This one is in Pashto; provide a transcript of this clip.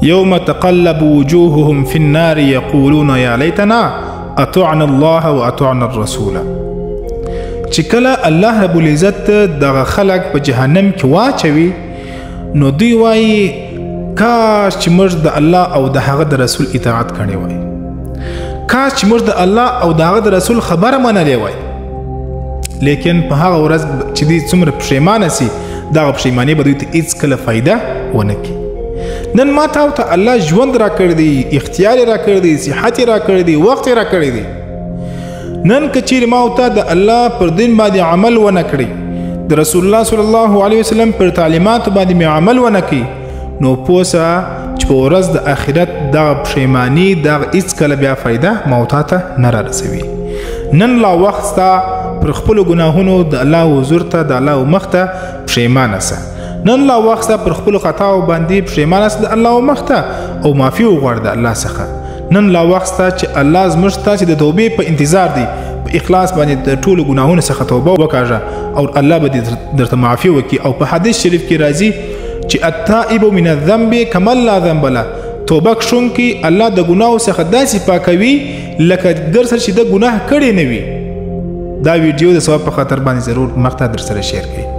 يوم تقلب وجوههم في النار يقولون يا ليتنا اطعنا الله واطعنا الرسول. چې کله الله رب العزت دغه خلق په جهنم کې واچوي نو دوی وایي کاش چې موږ د الله او د هغه د رسول اطاعت کړی وای، کاش چې موږ د الله او د هغه د رسول خبره منلې وای. لیکن په هغه ورځ چې دوی څومره پښیمانه سي دغه پښیماني به دوی ته هیڅ کله فایده ونه کړي. نن ما ته الله ژوند را کړی دی، اختیار را کړی دی، صحت را کړی دی، وخت را کړی دی. نن که چیرې ما ته د الله پر دین باندې عمل ونه کړي، د رسول الله صلی الله علیه وسلم پر تعلیمات باندې مې عمل ونه کړي، نو پوسه چې په ورځ د آخرت دغه پښیماني دغه هیڅ کله بیا فایده ما ته نه را رسوي. نن لا وخت ستا پر خپلو ګناهونو د الله حضور ته د الله مخ ته پښیمانه سه. نن لا وخت ستا پر خپلو خطاو باندې پښیمانه سه د الله مخ ته او معافي وغواړه د الله څخه. نن لا وخت ستا چې الله زموږ ته چې د توبې په انتظار دی، په اخلاص باندې د ټولو ګناهونو څخه توبه وکړه او الله به درته معافي وکړي. او په حدیث شریف کې راځي چې التائب من الذنب کمن لا ذنب له، توبه کښونکی الله د ګناهو څخه داسې پاکوي لکه ګرځه چې د ګناه کړی نه وي. دا ویډیو د ثواب په خاطر باندې ضرور مخته در سره شیر کړئ.